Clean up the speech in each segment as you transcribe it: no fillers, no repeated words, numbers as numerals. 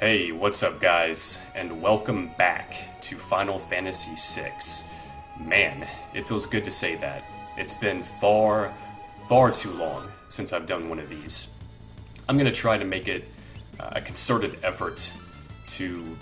Hey, what's up, guys, and welcome back to Final Fantasy VI. Man, it feels good to say that. It's been far, far too long since I've done one of these. I'm going to try to make it a concerted effort to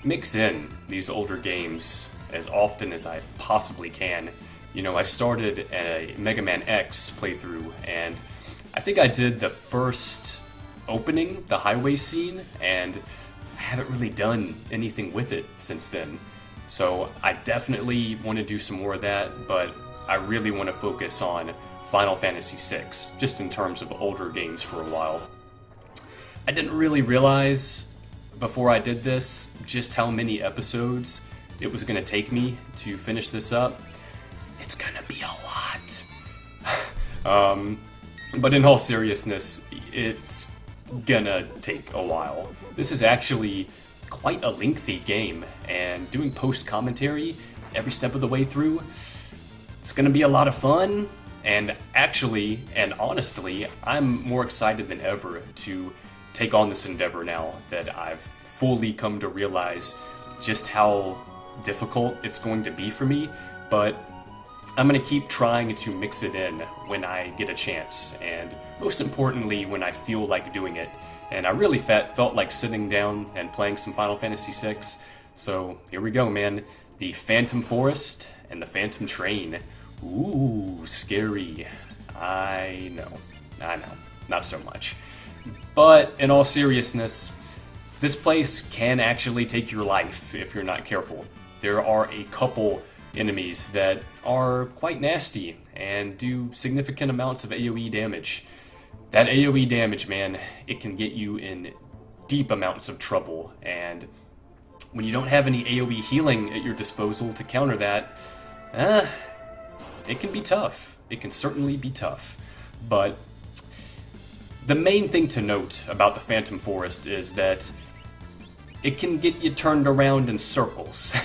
mix in these older games as often as I possibly can. You know, I started a Mega Man X playthrough, and I think I did the first opening, the highway scene, and I haven't really done anything with it since then. So I definitely want to do some more of that, but I really want to focus on Final Fantasy VI, just in terms of older games for a while. I didn't really realize before I did this just how many episodes it was going to take me to finish this up. It's going to be a lot. But in all seriousness, it's gonna take a while. This is actually quite a lengthy game, and doing post-commentary every step of the way through, it's gonna be a lot of fun. And actually, and honestly, I'm more excited than ever to take on this endeavor now that I've fully come to realize just how difficult it's going to be for me. But I'm going to keep trying to mix it in when I get a chance, and most importantly, when I feel like doing it. And I really felt like sitting down and playing some Final Fantasy VI, so here we go, man. The Phantom Forest and the Phantom Train. Ooh, scary. I know, not so much. But in all seriousness, this place can actually take your life if you're not careful. There are a couple enemies that are quite nasty and do significant amounts of AoE damage. That AoE damage, man, it can get you in deep amounts of trouble, and when you don't have any AoE healing at your disposal to counter that, it can be tough. It can certainly be tough. But the main thing to note about the Phantom Forest is that it can get you turned around in circles.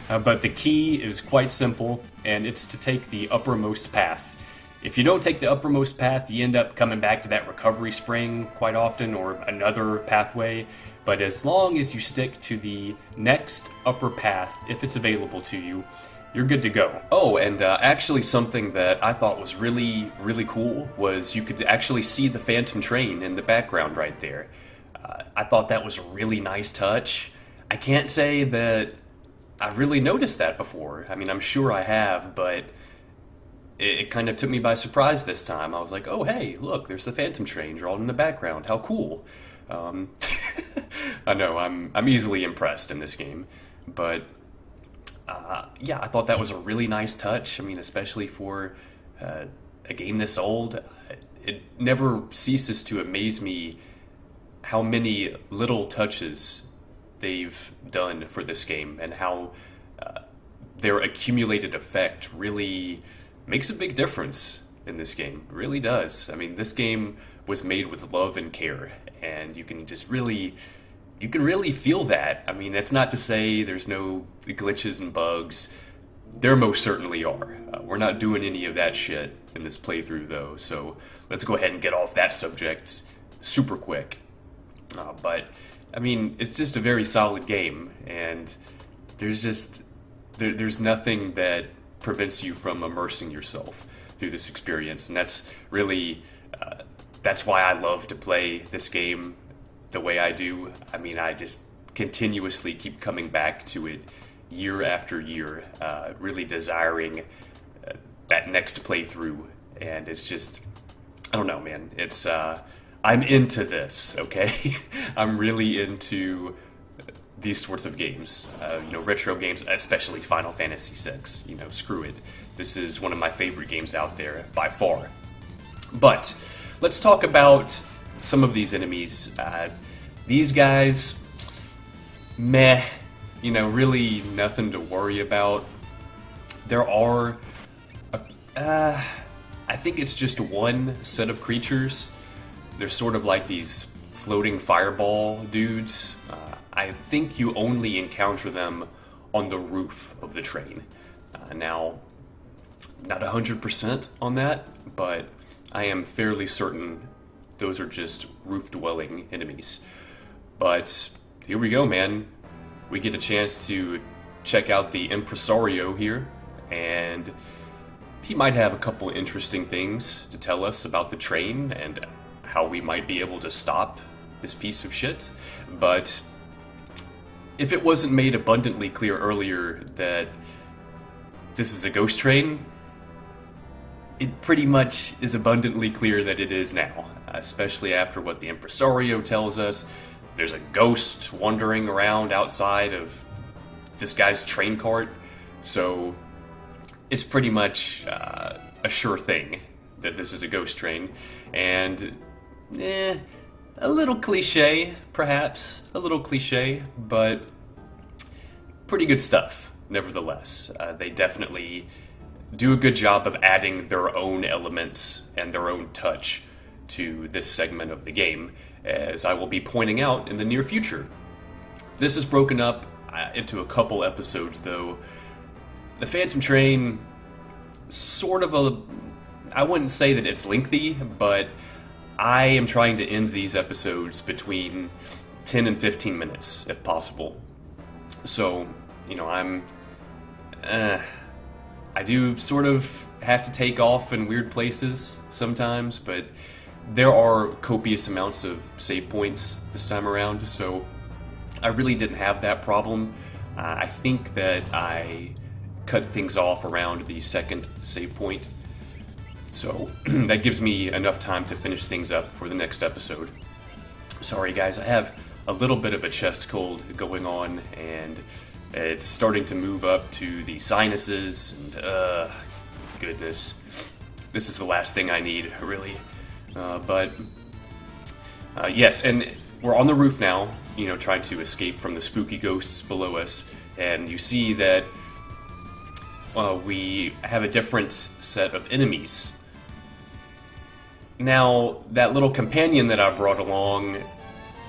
But the key is quite simple, and it's to take the uppermost path. If you don't take the uppermost path, you end up coming back to that recovery spring quite often, or another pathway. But as long as you stick to the next upper path, if it's available to you, you're good to go. Oh, and actually something that I thought was really, really cool was you could actually see the Phantom Train in the background right there. I thought that was a really nice touch. I can't say that I've really noticed that before. I mean, I'm sure I have, but it kind of took me by surprise this time. I was like, oh, hey, look, there's the Phantom Train drawn in the background. How cool. I know, I'm easily impressed in this game. But, yeah, I thought that was a really nice touch. I mean, especially for a game this old. It never ceases to amaze me how many little touches they've done for this game, and how their accumulated effect really makes a big difference in this game. It really does. I mean, this game was made with love and care, and you can really feel that. I mean, that's not to say there's no glitches and bugs. There most certainly are. We're not doing any of that shit in this playthrough, though, so let's go ahead and get off that subject super quick. But I mean, it's just a very solid game, and there's nothing that prevents you from immersing yourself through this experience, and that's really that's why I love to play this game the way I do. I mean, I just continuously keep coming back to it year after year, really desiring that next playthrough, and it's just, I don't know, man. It's I'm into this, okay? I'm really into these sorts of games, retro games, especially Final Fantasy VI. Screw it. This is one of my favorite games out there, by far. But let's talk about some of these enemies. These guys, meh, really nothing to worry about. There are, I think it's just one set of creatures. They're sort of like these floating fireball dudes. I think you only encounter them on the roof of the train. Now, not 100% on that, but I am fairly certain those are just roof-dwelling enemies. But here we go, man. We get a chance to check out the Impresario here, and he might have a couple interesting things to tell us about the train and how we might be able to stop this piece of shit. But if it wasn't made abundantly clear earlier that this is a ghost train, it pretty much is abundantly clear that it is now, especially after what the Impresario tells us. There's a ghost wandering around outside of this guy's train cart, so it's pretty much a sure thing that this is a ghost train. And a little cliche, perhaps, but pretty good stuff nevertheless. They definitely do a good job of adding their own elements and their own touch to this segment of the game, as I will be pointing out in the near future. This is broken up into a couple episodes, though. The Phantom Train, I wouldn't say that it's lengthy, but I am trying to end these episodes between 10 and 15 minutes, if possible. So, I do sort of have to take off in weird places sometimes, but there are copious amounts of save points this time around, so I really didn't have that problem. I think that I cut things off around the second save point, so that gives me enough time to finish things up for the next episode. Sorry guys, I have a little bit of a chest cold going on, and it's starting to move up to the sinuses, and goodness, this is the last thing I need, really. But yes, and we're on the roof now, trying to escape from the spooky ghosts below us, and you see that we have a different set of enemies. Now, that little companion that I brought along,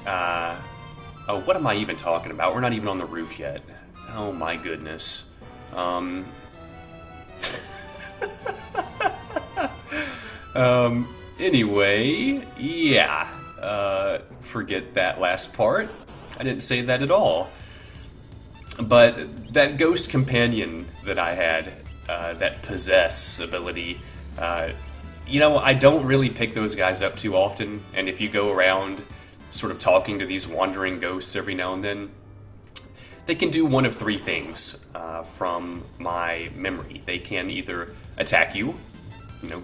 what am I even talking about? We're not even on the roof yet. Oh my goodness. Anyway, yeah, forget that last part. I didn't say that at all. But that ghost companion that I had, that possess ability, I don't really pick those guys up too often, and if you go around sort of talking to these wandering ghosts every now and then, they can do one of three things from my memory. They can either attack you,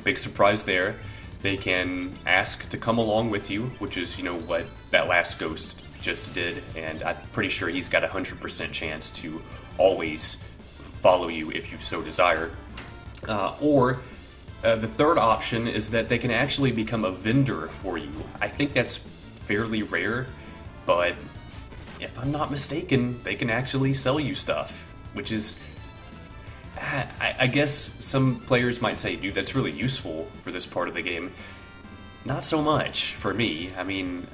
big surprise there. They can ask to come along with you, which is, what that last ghost just did, and I'm pretty sure he's got a 100% chance to always follow you if you so desire. Or the third option is that they can actually become a vendor for you. I think that's fairly rare, but if I'm not mistaken, they can actually sell you stuff, which is, I guess some players might say, dude, that's really useful for this part of the game. Not so much for me. I mean,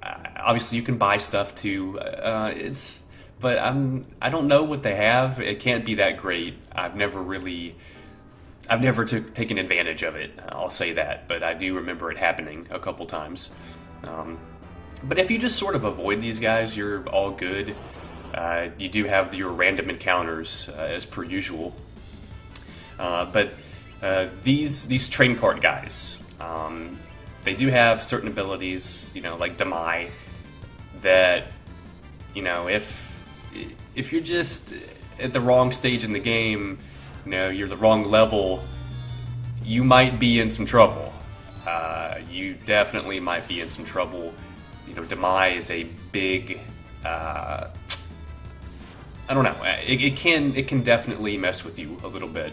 obviously you can buy stuff too. But I don't know what they have. It can't be that great. I've never taken advantage of it. I'll say that, but I do remember it happening a couple times. But if you just sort of avoid these guys, you're all good. You do have your random encounters as per usual. But these train cart guys, they do have certain abilities, like Demai, that, if you're just at the wrong stage in the game, you're the wrong level, you might be in some trouble. You definitely might be in some trouble. Demai is a big, I don't know, it can definitely mess with you a little bit.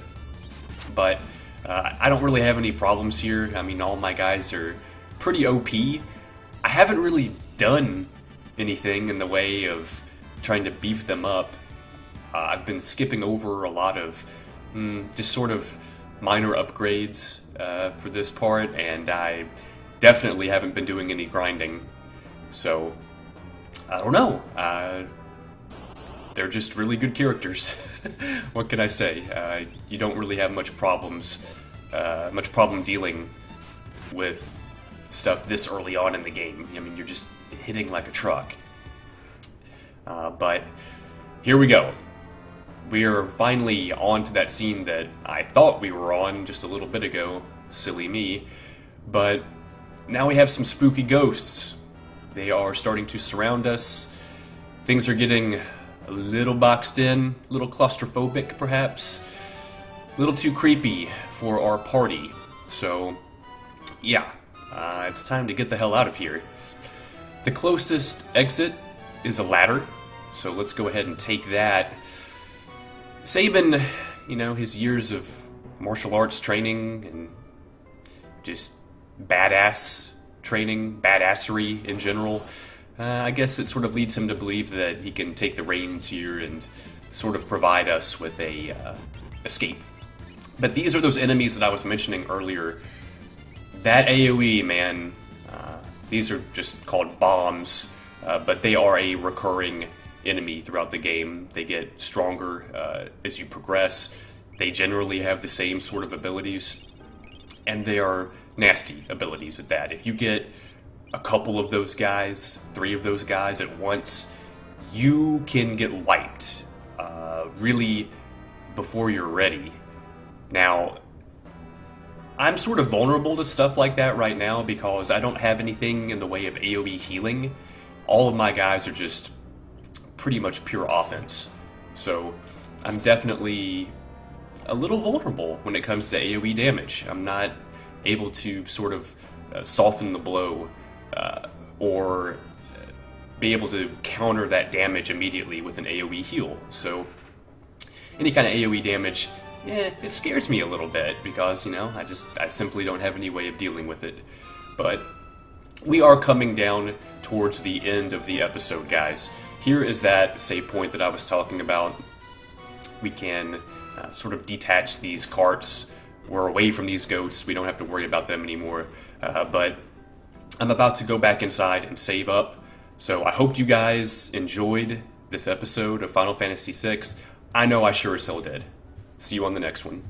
But I don't really have any problems here. I mean, all my guys are pretty OP. I haven't really done anything in the way of trying to beef them up. I've been skipping over a lot of just sort of minor upgrades for this part, and I definitely haven't been doing any grinding. So, I don't know. They're just really good characters. What can I say? You don't really have much problem dealing with stuff this early on in the game. I mean, you're just hitting like a truck. But here we go. We are finally on to that scene that I thought we were on just a little bit ago. Silly me. But now we have some spooky ghosts. They are starting to surround us. Things are getting a little boxed in, a little claustrophobic perhaps. A little too creepy for our party. So, yeah, it's time to get the hell out of here. The closest exit is a ladder, so let's go ahead and take that. Sabin, his years of martial arts training and just badass training, badassery in general, I guess it sort of leads him to believe that he can take the reins here and sort of provide us with a escape. But these are those enemies that I was mentioning earlier. That AoE, man, these are just called bombs, but they are a recurring enemy throughout the game. They get stronger as you progress. They generally have the same sort of abilities, and they are nasty abilities at that. If you get a couple of those guys, 3 of those guys at once, you can get wiped really before you're ready. Now, I'm sort of vulnerable to stuff like that right now because I don't have anything in the way of AoE healing. All of my guys are just pretty much pure offense. So I'm definitely a little vulnerable when it comes to AoE damage. I'm not able to sort of soften the blow or be able to counter that damage immediately with an AoE heal. So any kind of AoE damage, it scares me a little bit because, I simply don't have any way of dealing with it. But we are coming down towards the end of the episode, guys. Here is that save point that I was talking about. We can sort of detach these carts. We're away from these ghosts. We don't have to worry about them anymore. But I'm about to go back inside and save up. So I hope you guys enjoyed this episode of Final Fantasy VI. I know I sure as hell did. See you on the next one.